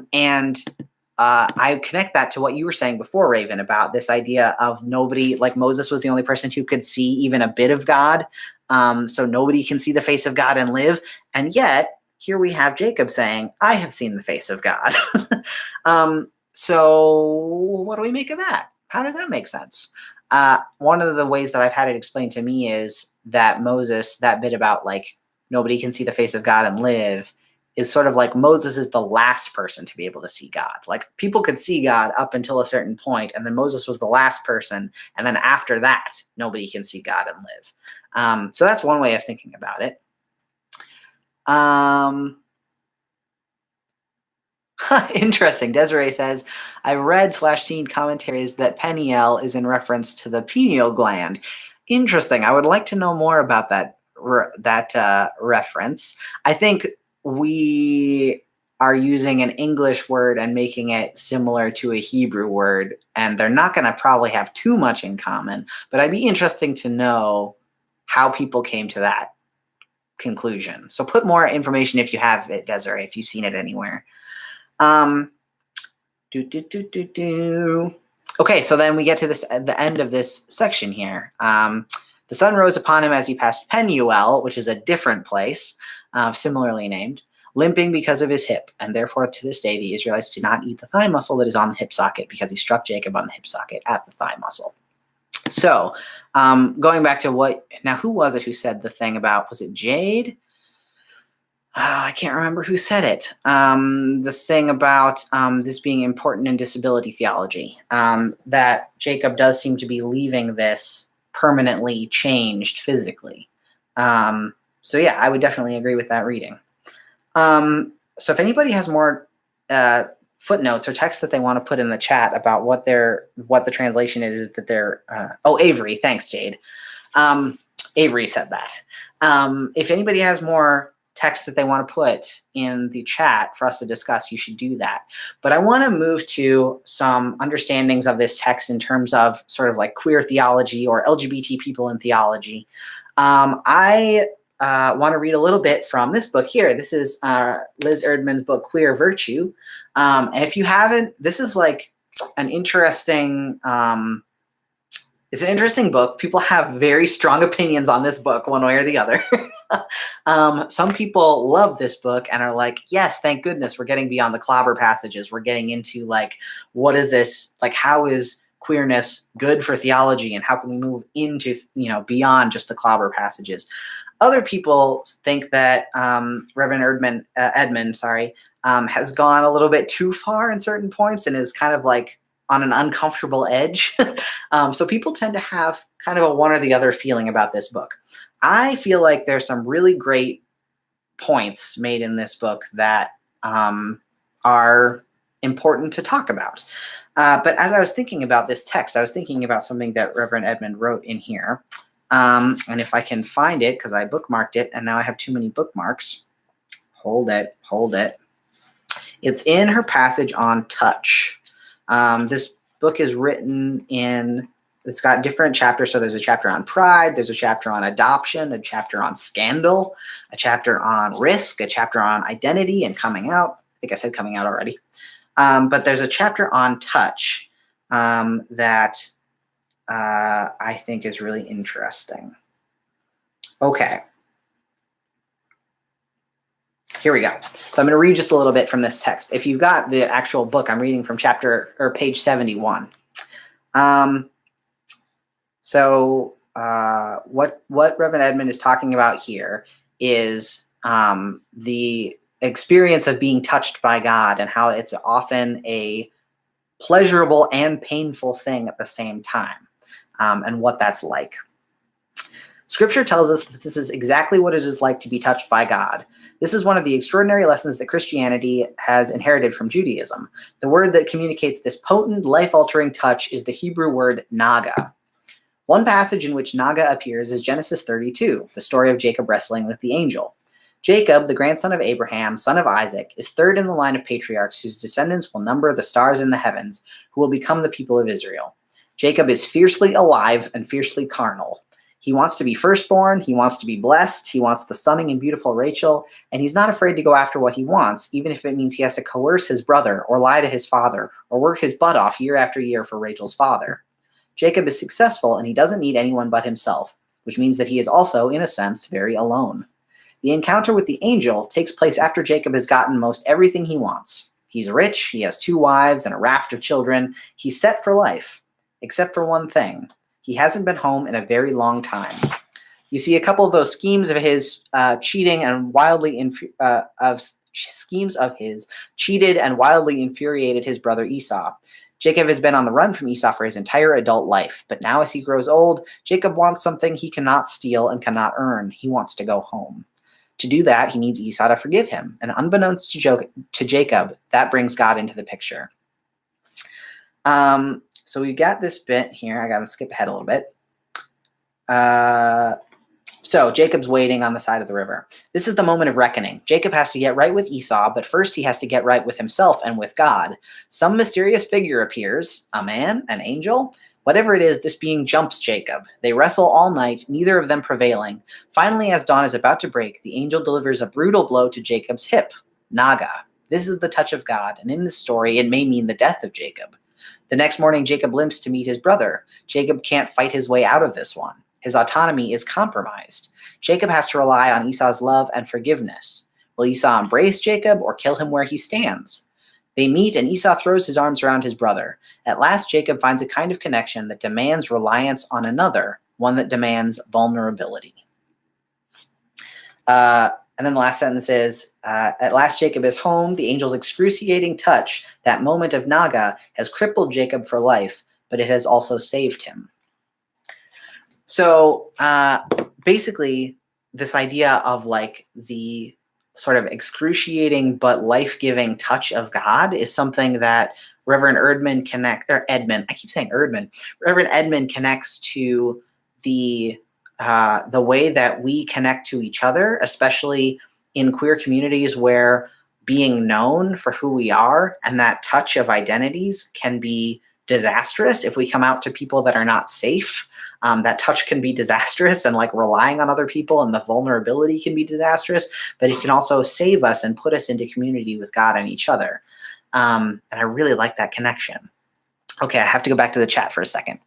connect that to what you were saying before, Raven, about this idea of nobody, like Moses was the only person who could see even a bit of God. So nobody can see the face of God and live. And yet here we have Jacob saying, I have seen the face of God. So what do we make of that? How does that make sense? One of the ways that I've had it explained to me is that Moses, that bit about like, nobody can see the face of God and live, is sort of like Moses is the last person to be able to see God. Like people could see God up until a certain point, and then Moses was the last person, and then after that, nobody can see God and live. So that's one way of thinking about it. Interesting. Desiree says, I read/seen commentaries that Peniel is in reference to the pineal gland. Interesting. I would like to know more about that reference. I think we are using an English word and making it similar to a Hebrew word, and they're not going to probably have too much in common, but I'd be interesting to know how people came to that conclusion. So put more information if you have it, Desiree, if you've seen it anywhere. Okay, so then we get to the end of this section here. The sun rose upon him as he passed Penuel, which is a different place, similarly named, limping because of his hip. And therefore, to this day, the Israelites do not eat the thigh muscle that is on the hip socket because he struck Jacob on the hip socket at the thigh muscle. So going back to who was it who said the thing about, was it Jade? I can't remember who said it. The thing about this being important in disability theology, that Jacob does seem to be leaving this permanently changed physically. So yeah, I would definitely agree with that reading. So if anybody has more footnotes or text that they want to put in the chat about what the translation is that they're, Avery, thanks, Jade. Avery said that. If anybody has more text that they want to put in the chat for us to discuss, you should do that. But I want to move to some understandings of this text in terms of sort of like queer theology or LGBT people in theology. I want to read a little bit from this book here. This is Liz Erdman's book, Queer Virtue. And if you haven't, this is like an interesting, it's an interesting book. People have very strong opinions on this book, one way or the other. Some people love this book and are like, yes, thank goodness we're getting beyond the clobber passages. We're getting into like, what is this? Like, how is queerness good for theology, and how can we move into, beyond just the clobber passages? Other people think that Reverend Edmund has gone a little bit too far in certain points and is kind of like on an uncomfortable edge. So people tend to have kind of a one or the other feeling about this book. I feel like there's some really great points made in this book that are important to talk about. But as I was thinking about this text, I was thinking about something that Reverend Edmund wrote in here. And if I can find it, because I bookmarked it and now I have too many bookmarks. Hold it. It's in her passage on touch. This book is written it's got different chapters. So there's a chapter on pride, there's a chapter on adoption, a chapter on scandal, a chapter on risk, a chapter on identity and coming out. I think I said coming out already. But there's a chapter on touch that I think is really interesting. Okay. Here we go. So I'm going to read just a little bit from this text. If you've got the actual book, I'm reading from page 71. What Reverend Edmund is talking about here is the experience of being touched by God and how it's often a pleasurable and painful thing at the same time, and what that's like. Scripture tells us that this is exactly what it is like to be touched by God. This is one of the extraordinary lessons that Christianity has inherited from Judaism. The word that communicates this potent, life-altering touch is the Hebrew word naga. One passage in which naga appears is Genesis 32, the story of Jacob wrestling with the angel. Jacob, the grandson of Abraham, son of Isaac, is third in the line of patriarchs whose descendants will number the stars in the heavens, who will become the people of Israel. Jacob is fiercely alive and fiercely carnal. He wants to be firstborn, he wants to be blessed, he wants the stunning and beautiful Rachel, and he's not afraid to go after what he wants, even if it means he has to coerce his brother or lie to his father or work his butt off year after year for Rachel's father. Jacob is successful and he doesn't need anyone but himself, which means that he is also, in a sense, very alone. The encounter with the angel takes place after Jacob has gotten most everything he wants. He's rich, he has 2 wives and a raft of children, he's set for life, except for one thing. He hasn't been home in a very long time. You see a couple of those schemes of his cheated and wildly infuriated his brother Esau. Jacob has been on the run from Esau for his entire adult life, but now as he grows old, Jacob wants something he cannot steal and cannot earn. He wants to go home. To do that, he needs Esau to forgive him. And unbeknownst to Jacob, that brings God into the picture. So we got this bit here. I got to skip ahead a little bit. So Jacob's waiting on the side of the river. This is the moment of reckoning. Jacob has to get right with Esau, but first he has to get right with himself and with God. Some mysterious figure appears, a man, an angel. Whatever it is, this being jumps Jacob. They wrestle all night, neither of them prevailing. Finally, as dawn is about to break, the angel delivers a brutal blow to Jacob's hip, Naga. This is the touch of God, and in this story, it may mean the death of Jacob. The next morning, Jacob limps to meet his brother. Jacob can't fight his way out of this one. His autonomy is compromised. Jacob has to rely on Esau's love and forgiveness. Will Esau embrace Jacob or kill him where he stands? They meet and Esau throws his arms around his brother. At last, Jacob finds a kind of connection that demands reliance on another, one that demands vulnerability. And then the last sentence is, at last Jacob is home. The angel's excruciating touch, that moment of Naga, has crippled Jacob for life, but it has also saved him. So basically, this idea of like the sort of excruciating but life-giving touch of God is something that Reverend Edmund Reverend Edmund connects to the way that we connect to each other, especially in queer communities where being known for who we are and that touch of identities can be disastrous if we come out to people that are not safe. That touch can be disastrous, and like relying on other people and the vulnerability can be disastrous, but it can also save us and put us into community with God and each other. And I really like that connection. Okay, I have to go back to the chat for a second.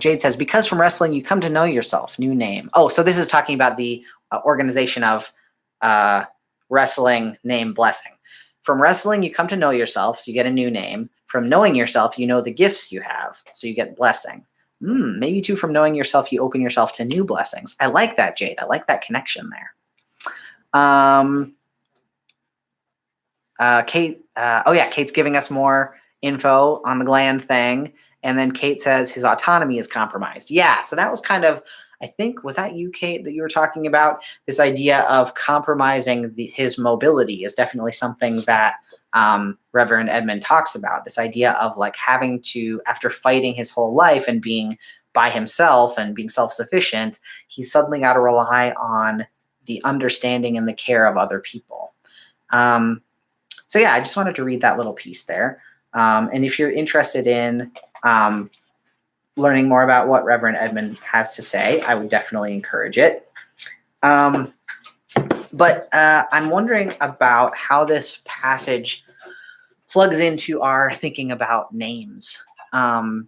Jade says, because from wrestling, you come to know yourself, new name. Oh, so this is talking about the organization of wrestling name blessing. From wrestling, you come to know yourself, so you get a new name. From knowing yourself, you know the gifts you have, so you get blessing. Maybe too, from knowing yourself, you open yourself to new blessings. I like that, Jade. I like that connection there. Kate, Kate's giving us more info on the gland thing. And then Kate says his autonomy is compromised. Yeah, so that was kind of, I think, was that you, Kate, that you were talking about? This idea of compromising his mobility is definitely something that Reverend Edmund talks about. This idea of like having to, after fighting his whole life and being by himself and being self-sufficient, he's suddenly got to rely on the understanding and the care of other people. So yeah, I just wanted to read that little piece there. And if you're interested in learning more about what Reverend Edmund has to say, I would definitely encourage it. But I'm wondering about how this passage plugs into our thinking about names,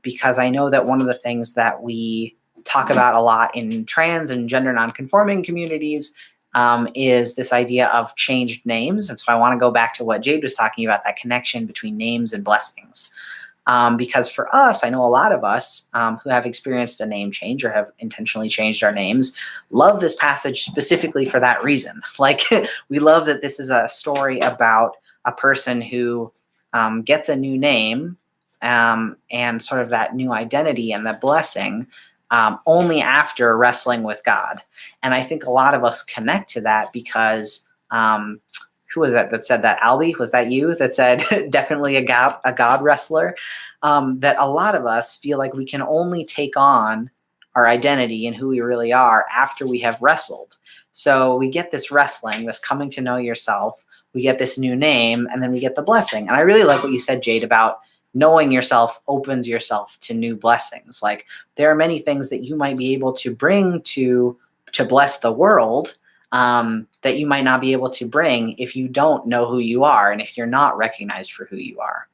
because I know that one of the things that we talk about a lot in trans and gender nonconforming communities is this idea of changed names. And so I want to go back to what Jade was talking about, that connection between names and blessings. Because for us, I know a lot of us who have experienced a name change or have intentionally changed our names love this passage specifically for that reason. Like, we love that this is a story about a person who gets a new name and sort of that new identity and the blessing only after wrestling with God. And I think a lot of us connect to that because who was that said that? Albie, was that you that said definitely a God wrestler? That a lot of us feel like we can only take on our identity and who we really are after we have wrestled. So we get this wrestling, this coming to know yourself, we get this new name, and then we get the blessing. And I really like what you said, Jade, about knowing yourself opens yourself to new blessings. Like, there are many things that you might be able to bring to bless the world that you might not be able to bring if you don't know who you are and if you're not recognized for who you are.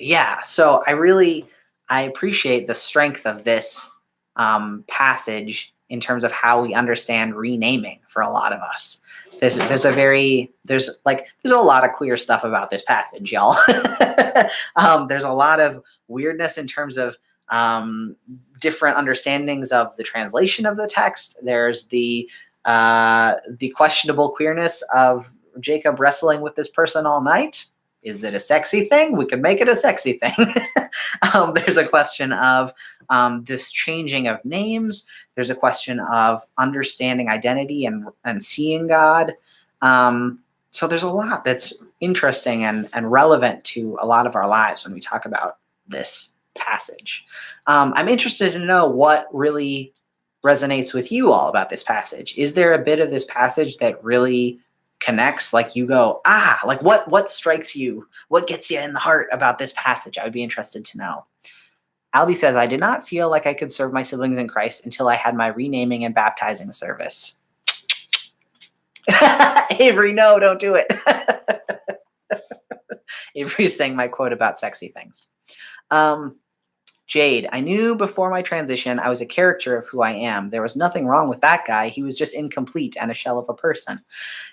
Yeah, so I appreciate the strength of this passage in terms of how we understand renaming for a lot of us. There's a lot of queer stuff about this passage, y'all. There's a lot of weirdness in terms of different understandings of the translation of the text. There's the questionable queerness of Jacob wrestling with this person all night. Is it a sexy thing? We could make it a sexy thing. There's a question of this changing of names. There's a question of understanding identity and seeing God. So there's a lot that's interesting and relevant to a lot of our lives when we talk about this passage. I'm interested to know what really resonates with you all about this passage. Is there a bit of this passage that really connects, like you go, like what strikes you? What gets you in the heart about this passage? I would be interested to know. Albie says, I did not feel like I could serve my siblings in Christ until I had my renaming and baptizing service. Avery, no, don't do it. Avery's saying my quote about sexy things. Jade, I knew before my transition I was a caricature of who I am. There was nothing wrong with that guy. He was just incomplete and a shell of a person.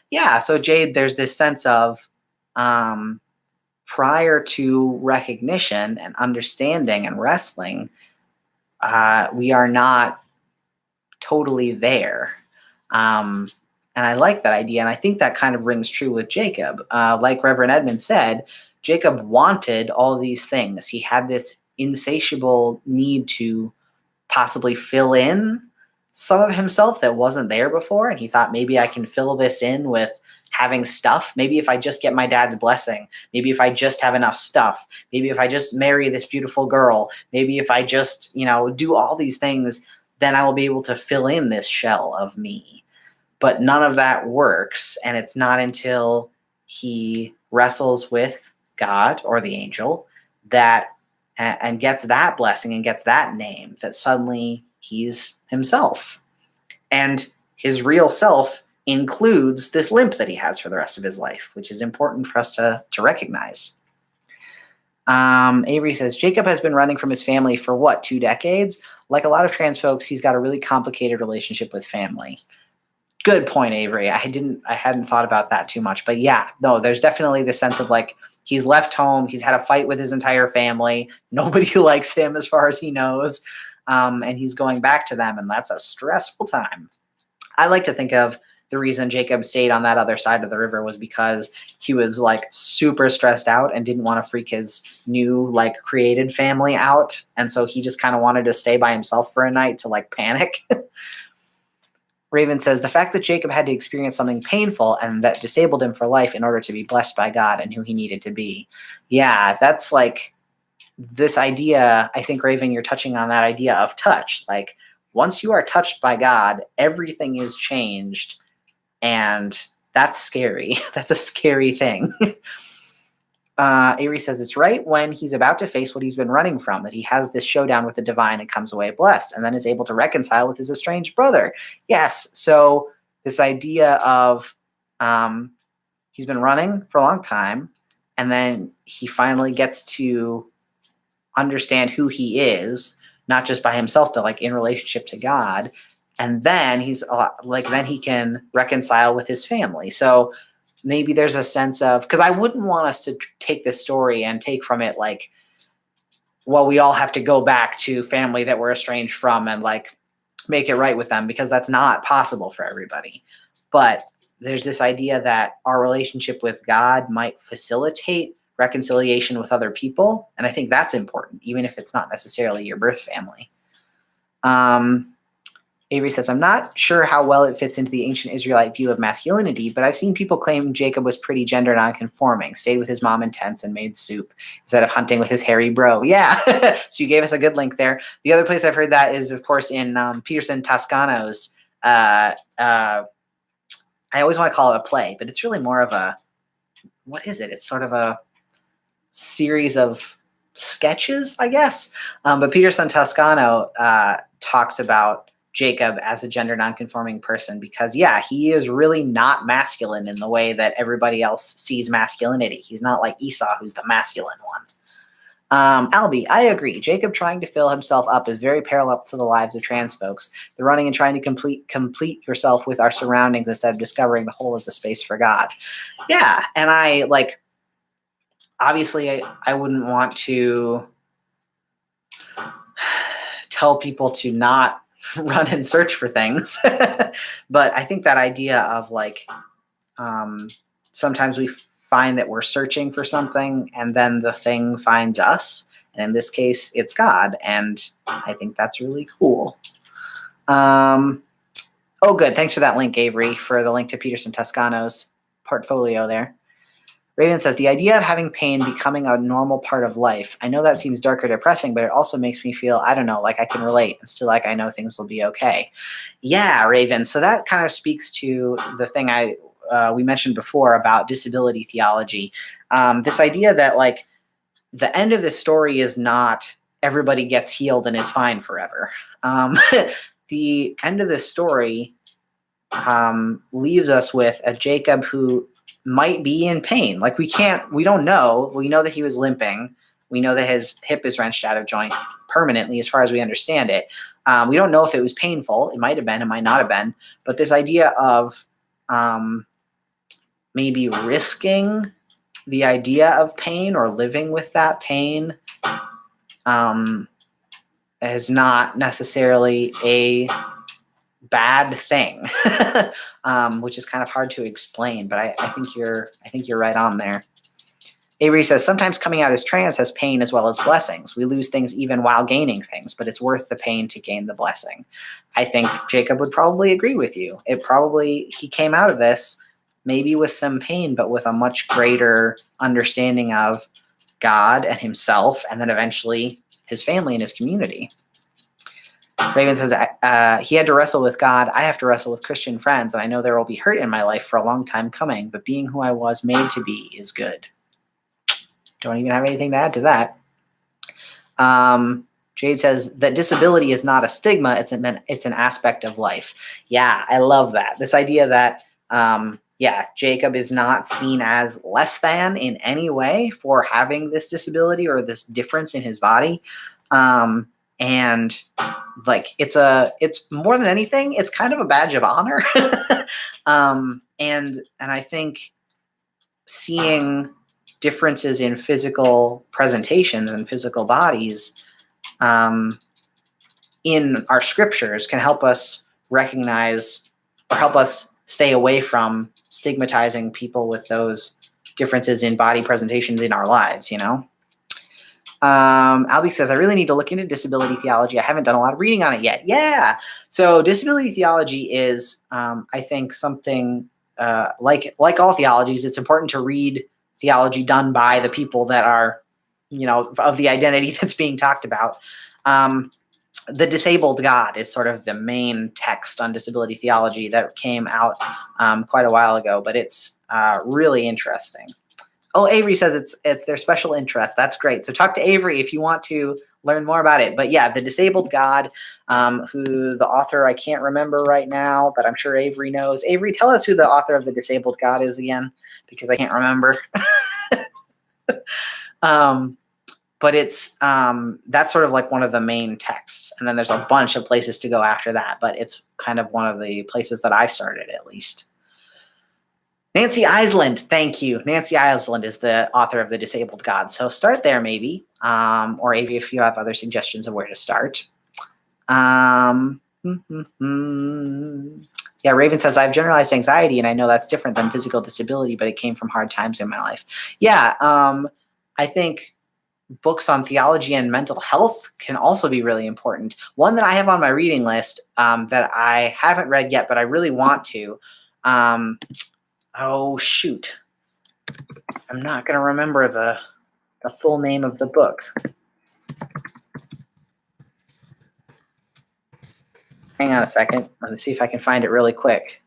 Yeah, so Jade, there's this sense of prior to recognition and understanding and wrestling, we are not totally there. And I like that idea. And I think that kind of rings true with Jacob. Like Reverend Edmund said, Jacob wanted all these things. He had this insatiable need to possibly fill in some of himself that wasn't there before. And he thought, maybe I can fill this in with having stuff. Maybe if I just get my dad's blessing, maybe if I just have enough stuff, maybe if I just marry this beautiful girl, maybe if I just, do all these things, then I will be able to fill in this shell of me. But none of that works. And it's not until he wrestles with God or the angel that and gets that blessing and gets that name that suddenly he's himself. And his real self includes this limp that he has for the rest of his life, which is important for us to recognize. Avery says, Jacob has been running from his family for 2 decades? Like a lot of trans folks, he's got a really complicated relationship with family. Good point, Avery. I hadn't thought about that too much, but yeah, no, there's definitely this sense of like, he's left home. He's had a fight with his entire family. Nobody likes him as far as he knows. And he's going back to them, and that's a stressful time. I like to think of the reason Jacob stayed on that other side of the river was because he was like super stressed out and didn't want to freak his new like created family out. And so he just kind of wanted to stay by himself for a night to like panic. Raven says, the fact that Jacob had to experience something painful and that disabled him for life in order to be blessed by God and who he needed to be. Yeah, that's like this idea. I think, Raven, you're touching on that idea of touch. Like once you are touched by God, everything is changed. And that's scary. That's a scary thing. Avery says it's right when he's about to face what he's been running from, that he has this showdown with the divine and comes away blessed and then is able to reconcile with his estranged brother. Yes. So this idea of he's been running for a long time and then he finally gets to understand who he is, not just by himself, but like in relationship to God. And then then he can reconcile with his family. So maybe there's a sense of, because I wouldn't want us to take this story and take from it like, well, we all have to go back to family that we're estranged from and like make it right with them, because that's not possible for everybody. But there's this idea that our relationship with God might facilitate reconciliation with other people. And I think that's important, even if it's not necessarily your birth family. Avery says, I'm not sure how well it fits into the ancient Israelite view of masculinity, but I've seen people claim Jacob was pretty gender nonconforming, stayed with his mom in tents and made soup instead of hunting with his hairy bro. Yeah, so you gave us a good link there. The other place I've heard that is, of course, in Peterson Toscano's, I always want to call it a play, but it's really more of a, what is it? It's sort of a series of sketches, I guess. But Peterson Toscano talks about Jacob as a gender nonconforming person because, yeah, he is really not masculine in the way that everybody else sees masculinity. He's not like Esau, who's the masculine one. Albie, I agree. Jacob trying to fill himself up is very parallel to the lives of trans folks. The running and trying to complete yourself with our surroundings instead of discovering the whole as a space for God. Yeah, and I like, obviously, I wouldn't want to tell people to not run and search for things. But I think that idea of like, sometimes we find that we're searching for something and then the thing finds us. And in this case, it's God. And I think that's really cool. Oh, good. Thanks for that link, Avery, for the link to Peterson Toscano's portfolio there. Raven says, the idea of having pain becoming a normal part of life. I know that seems dark or depressing, but it also makes me feel, I don't know, like I can relate and still like I know things will be okay. Yeah, Raven. So that kind of speaks to the thing we mentioned before about disability theology. This idea that like the end of this story is not everybody gets healed and is fine forever. The end of this story leaves us with a Jacob who might be in pain. Like we don't know. We know that he was limping. We know that his hip is wrenched out of joint permanently as far as we understand it. We don't know if it was painful. It might have been, it might not have been. But this idea of maybe risking the idea of pain or living with that pain is not necessarily a bad thing, which is kind of hard to explain, but I think you're right on there. Avery says, sometimes coming out as trans has pain as well as blessings. We lose things even while gaining things, but it's worth the pain to gain the blessing. I think Jacob would probably agree with you. He came out of this maybe with some pain, but with a much greater understanding of God and himself, and then eventually his family and his community. Raven says, he had to wrestle with God. I have to wrestle with Christian friends, and I know there will be hurt in my life for a long time coming, but being who I was made to be is good. Don't even have anything to add to that. Jade says that disability is not a stigma. It's an aspect of life. Yeah, I love that. This idea that, Jacob is not seen as less than in any way for having this disability or this difference in his body. And like, it's more than anything, it's kind of a badge of honor. And I think seeing differences in physical presentations and physical bodies in our scriptures can help us recognize or help us stay away from stigmatizing people with those differences in body presentations in our lives, you know? Albie says, I really need to look into disability theology. I haven't done a lot of reading on it yet. Yeah. So disability theology is, I think, something like all theologies, it's important to read theology done by the people that are, of the identity that's being talked about. The Disabled God is sort of the main text on disability theology that came out quite a while ago, but it's really interesting. Oh, Avery says it's their special interest. That's great. So talk to Avery if you want to learn more about it. But yeah, The Disabled God, who the author I can't remember right now, but I'm sure Avery knows. Avery, tell us who the author of The Disabled God is again, because I can't remember. But it's that's sort of like one of the main texts. And then there's a bunch of places to go after that, but it's kind of one of the places that I started, at least. Nancy Island, thank you. Nancy Island is the author of The Disabled God. So start there maybe, or Avery, if you have other suggestions of where to start. Yeah, Raven says, I have generalized anxiety, and I know that's different than physical disability, but it came from hard times in my life. Yeah, I think books on theology and mental health can also be really important. One that I have on my reading list that I haven't read yet, but I really want to, oh, shoot. I'm not going to remember the full name of the book. Hang on a second. Let's see if I can find it really quick.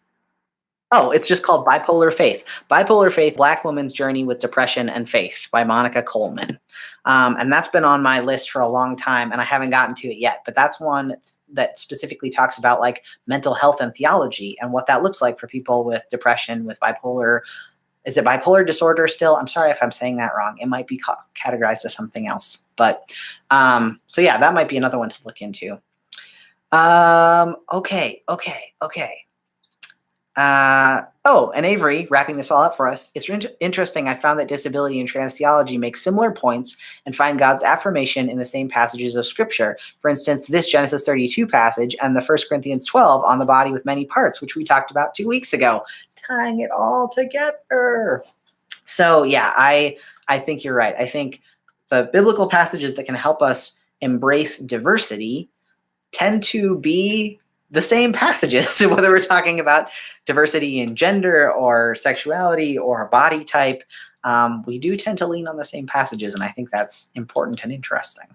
Oh, it's just called Bipolar Faith. Bipolar Faith, Black Woman's Journey with Depression and Faith by Monica Coleman. And that's been on my list for a long time, and I haven't gotten to it yet. But that's one that specifically talks about like mental health and theology and what that looks like for people with depression, with bipolar. Is it bipolar disorder still? I'm sorry if I'm saying that wrong. It might be categorized as something else. But so yeah, that might be another one to look into. Okay. And Avery, wrapping this all up for us, it's interesting. I found that disability and trans theology make similar points and find God's affirmation in the same passages of Scripture. For instance, this Genesis 32 passage and the 1 Corinthians 12 on the body with many parts, which we talked about 2 weeks ago, tying it all together. So yeah, I think you're right. I think the biblical passages that can help us embrace diversity tend to be the same passages. So whether we're talking about diversity in gender or sexuality or body type, we do tend to lean on the same passages, and I think that's important and interesting.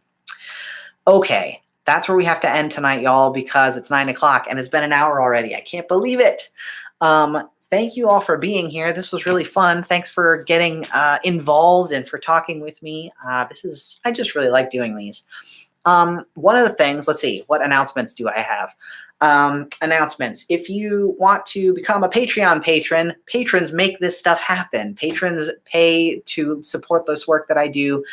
Okay, that's where we have to end tonight, y'all, because it's 9 o'clock and it's been an hour already. I can't believe it. Thank you all for being here. This was really fun. Thanks for getting involved and for talking with me. I just really like doing these. One of the things, let's see, what announcements do I have? Announcements. If you want to become a Patreon patron, patrons make this stuff happen. Patrons pay to support this work that I do,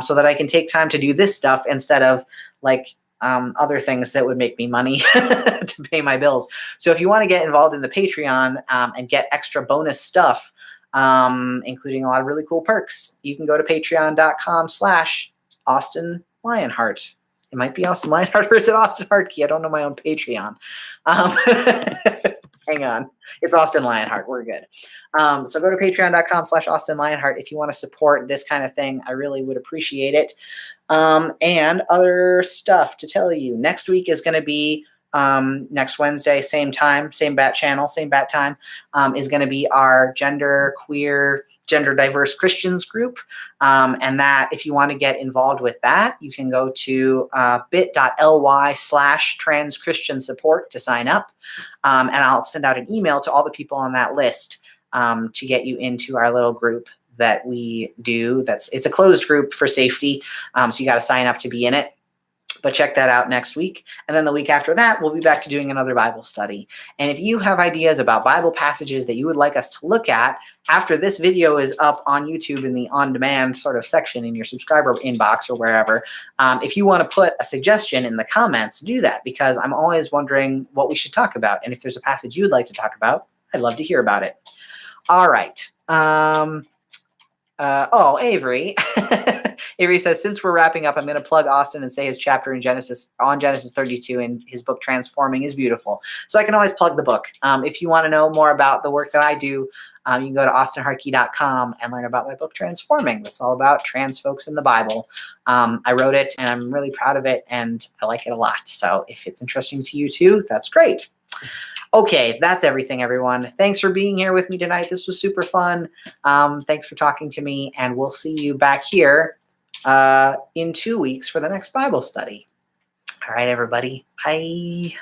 so that I can take time to do this stuff instead of like other things that would make me money to pay my bills. So if you want to get involved in the Patreon and get extra bonus stuff, including a lot of really cool perks, you can go to patreon.com/Austin Lionheart. It might be Austin Lionheart, or is it Austin Hartkey? I don't know my own Patreon. Hang on. It's Austin Lionheart. We're good. So go to patreon.com/Austin Lionheart if you want to support this kind of thing. I really would appreciate it. And other stuff to tell you. Next week is going to be next Wednesday, same time, same bat channel, same bat time, is going to be our gender queer, gender diverse Christians group. And that, if you want to get involved with that, you can go to bit.ly/trans Christian support to sign up. And I'll send out an email to all the people on that list to get you into our little group that we do. It's a closed group for safety. So you got to sign up to be in it. But check that out next week. And then the week after that, we'll be back to doing another Bible study. And if you have ideas about Bible passages that you would like us to look at after this video is up on YouTube in the on-demand sort of section in your subscriber inbox or wherever, if you want to put a suggestion in the comments, do that, because I'm always wondering what we should talk about. And if there's a passage you would like to talk about, I'd love to hear about it. All right. Avery. Avery says, since we're wrapping up, I'm going to plug Austin and say his chapter in Genesis 32 in his book, Transforming is Beautiful. So I can always plug the book. If you want to know more about the work that I do, you can go to austinhartkey.com and learn about my book, Transforming. That's all about trans folks in the Bible. I wrote it, and I'm really proud of it, and I like it a lot. So if it's interesting to you too, that's great. Okay, that's everything, everyone. Thanks for being here with me tonight. This was super fun. Thanks for talking to me, and we'll see you back here in 2 weeks for the next Bible study. All right, everybody. Bye.